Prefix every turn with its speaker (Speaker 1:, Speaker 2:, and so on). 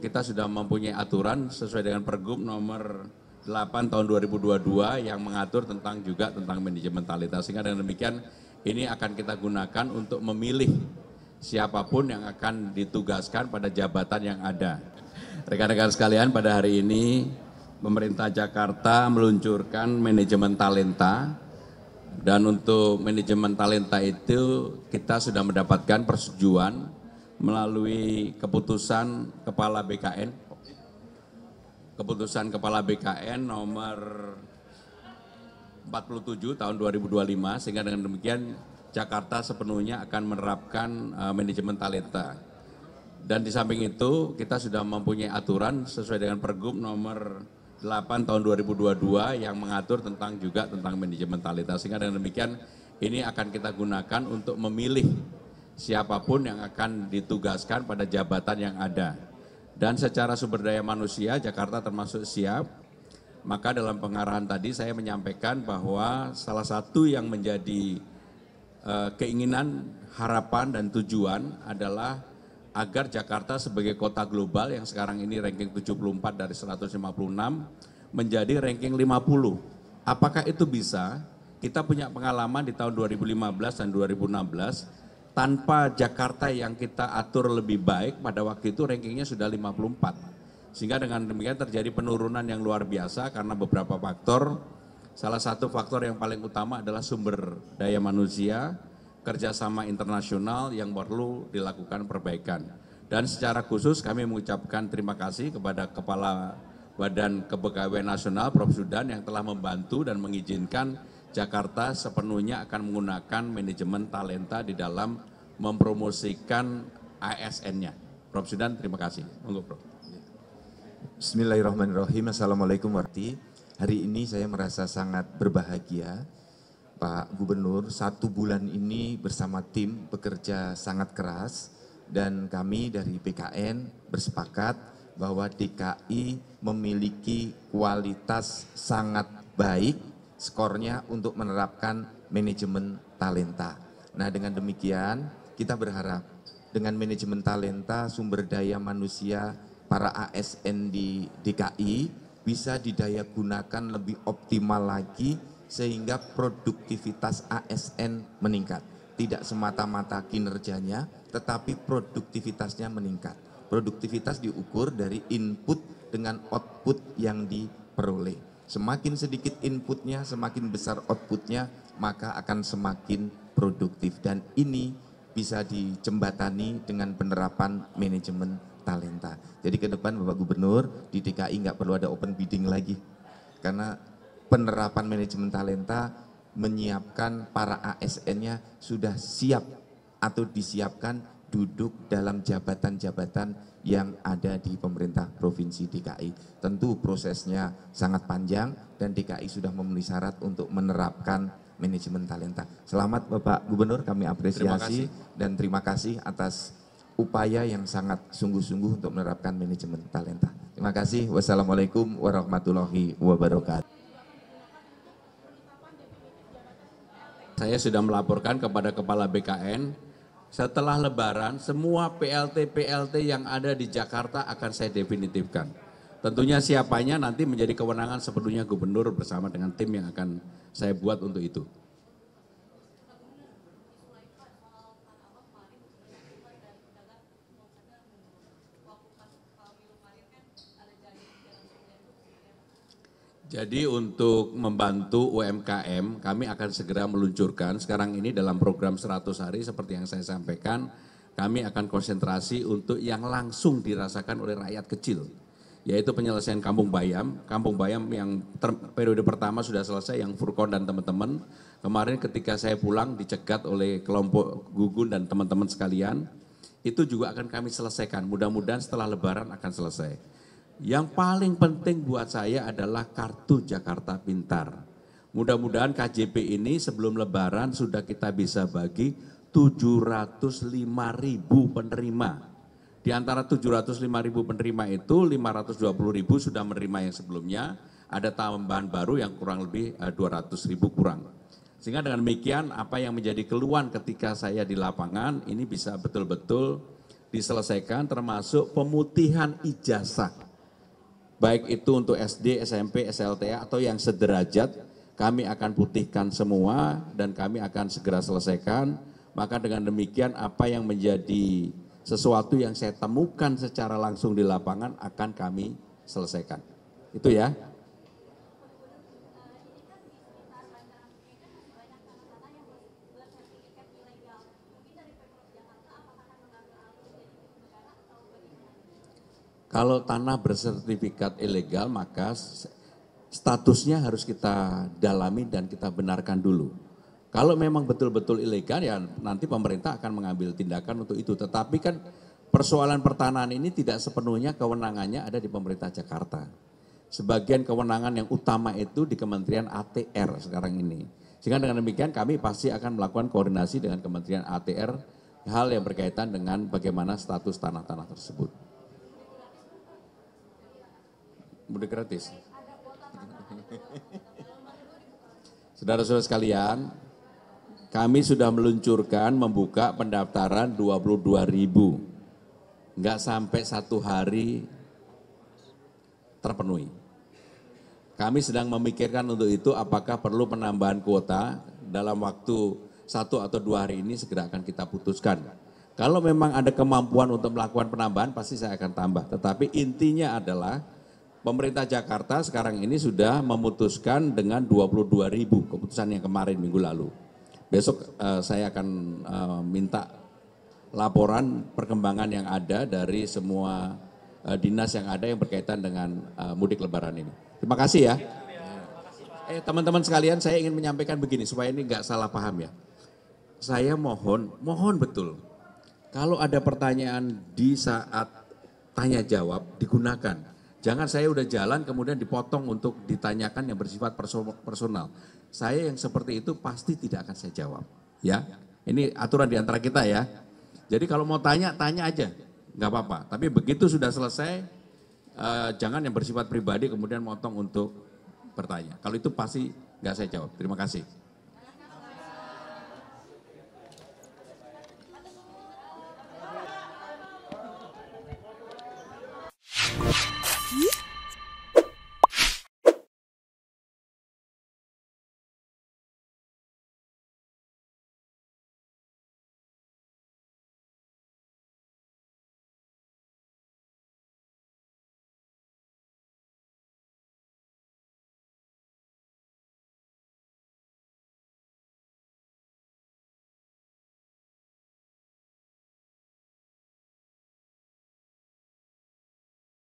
Speaker 1: kita sudah mempunyai aturan sesuai dengan Pergub nomor 8 tahun 2022 yang mengatur tentang manajemen talenta. Sehingga dengan demikian ini akan kita gunakan untuk memilih siapapun yang akan ditugaskan pada jabatan yang ada. Rekan-rekan sekalian, pada hari ini pemerintah Jakarta meluncurkan manajemen talenta. Dan untuk manajemen talenta itu kita sudah mendapatkan persetujuan melalui keputusan Kepala BKN nomor 47 tahun 2025, sehingga dengan demikian Jakarta sepenuhnya akan menerapkan manajemen talenta. Dan di samping itu kita sudah mempunyai aturan sesuai dengan Pergub nomor 8 tahun 2022 yang mengatur tentang manajemen talenta. Sehingga dengan demikian ini akan kita gunakan untuk memilih siapapun yang akan ditugaskan pada jabatan yang ada. Dan secara sumber daya manusia Jakarta termasuk siap. Maka dalam pengarahan tadi saya menyampaikan bahwa salah satu yang menjadi keinginan, harapan dan tujuan adalah agar Jakarta sebagai kota global yang sekarang ini ranking 74 dari 156 menjadi ranking 50. Apakah itu bisa? Kita punya pengalaman di tahun 2015 dan 2016 tanpa Jakarta yang kita atur lebih baik, pada waktu itu rankingnya sudah 54. Sehingga dengan demikian terjadi penurunan yang luar biasa karena beberapa faktor. Salah satu faktor yang paling utama adalah sumber daya manusia, kerjasama internasional yang perlu dilakukan perbaikan. Dan secara khusus kami mengucapkan terima kasih kepada Kepala Badan Kepegawaian Nasional Prof. Zudan yang telah membantu dan mengizinkan Jakarta sepenuhnya akan menggunakan manajemen talenta di dalam mempromosikan ASN-nya. Prof. Zudan, terima kasih. Monggo, Prof.
Speaker 2: Bismillahirrahmanirrahim. Assalamualaikum warahmatullahi wabarakatuh. Hari ini saya merasa sangat berbahagia. Pak Gubernur, 1 bulan ini bersama tim bekerja sangat keras dan kami dari BKN bersepakat bahwa DKI memiliki kualitas sangat baik skornya untuk menerapkan manajemen talenta. Nah, dengan demikian kita berharap dengan manajemen talenta sumber daya manusia para ASN di DKI bisa didaya gunakan lebih optimal lagi sehingga produktivitas ASN meningkat. Tidak semata-mata kinerjanya, tetapi produktivitasnya meningkat. Produktivitas diukur dari input dengan output yang diperoleh. Semakin sedikit inputnya, semakin besar outputnya, maka akan semakin produktif. Dan ini bisa dijembatani dengan penerapan manajemen talenta. Jadi ke depan Bapak Gubernur, di DKI nggak perlu ada open bidding lagi. Karena penerapan manajemen talenta menyiapkan para ASN-nya sudah siap atau disiapkan duduk dalam jabatan-jabatan yang ada di pemerintah Provinsi DKI. Tentu prosesnya sangat panjang dan DKI sudah memenuhi syarat untuk menerapkan manajemen talenta. Selamat Bapak Gubernur, kami apresiasi dan terima kasih atas upaya yang sangat sungguh-sungguh untuk menerapkan manajemen talenta. Terima kasih. Wassalamualaikum warahmatullahi wabarakatuh.
Speaker 1: Saya sudah melaporkan kepada Kepala BKN, setelah Lebaran semua PLT-PLT yang ada di Jakarta akan saya definitifkan. Tentunya siapanya nanti menjadi kewenangan sepenuhnya Gubernur bersama dengan tim yang akan saya buat untuk itu. Jadi untuk membantu UMKM, kami akan segera meluncurkan sekarang ini dalam program 100 hari seperti yang saya sampaikan, kami akan konsentrasi untuk yang langsung dirasakan oleh rakyat kecil, yaitu penyelesaian Kampung Bayam yang periode pertama sudah selesai, yang Furkon dan teman-teman. Kemarin ketika saya pulang dicegat oleh kelompok Gugun dan teman-teman sekalian, itu juga akan kami selesaikan, mudah-mudahan setelah Lebaran akan selesai. Yang paling penting buat saya adalah kartu Jakarta Pintar. Mudah-mudahan KJP ini sebelum Lebaran sudah kita bisa bagi 705.000 penerima. Di antara 705.000 penerima itu 520.000 sudah menerima yang sebelumnya, ada tambahan baru yang kurang lebih 200.000 kurang. Sehingga dengan demikian apa yang menjadi keluhan ketika saya di lapangan ini bisa betul-betul diselesaikan, termasuk pemutihan ijazah. Baik itu untuk SD, SMP, SLTA atau yang sederajat, kami akan putihkan semua dan kami akan segera selesaikan. Maka dengan demikian apa yang menjadi sesuatu yang saya temukan secara langsung di lapangan akan kami selesaikan. Itu ya. Kalau tanah bersertifikat ilegal maka statusnya harus kita dalami dan kita benarkan dulu. Kalau memang betul-betul ilegal ya nanti pemerintah akan mengambil tindakan untuk itu. Tetapi kan persoalan pertanahan ini tidak sepenuhnya kewenangannya ada di pemerintah Jakarta. Sebagian kewenangan yang utama itu di Kementerian ATR sekarang ini. Sehingga dengan demikian kami pasti akan melakukan koordinasi dengan Kementerian ATR hal yang berkaitan dengan bagaimana status tanah-tanah tersebut. Mudik gratis. Saudara-saudara sekalian, kami sudah meluncurkan membuka pendaftaran 22.000. Enggak sampai 1 hari terpenuhi. Kami sedang memikirkan untuk itu apakah perlu penambahan kuota dalam waktu 1 atau 2 hari ini segera akan kita putuskan. Kalau memang ada kemampuan untuk melakukan penambahan pasti saya akan tambah. Tetapi intinya adalah pemerintah Jakarta sekarang ini sudah memutuskan dengan 22.000 keputusan yang kemarin minggu lalu. Besok saya akan minta laporan perkembangan yang ada dari semua dinas yang ada yang berkaitan dengan mudik lebaran ini. Terima kasih ya. Teman-teman sekalian saya ingin menyampaikan begini supaya ini nggak salah paham ya. Saya mohon betul. Kalau ada pertanyaan di saat tanya jawab digunakan. Jangan saya udah jalan kemudian dipotong untuk ditanyakan yang bersifat personal. Saya yang seperti itu pasti tidak akan saya jawab. Ya, ini aturan di antara kita ya. Jadi kalau mau tanya aja, nggak apa-apa. Tapi begitu sudah selesai, jangan yang bersifat pribadi kemudian motong untuk bertanya. Kalau itu pasti nggak saya jawab. Terima kasih.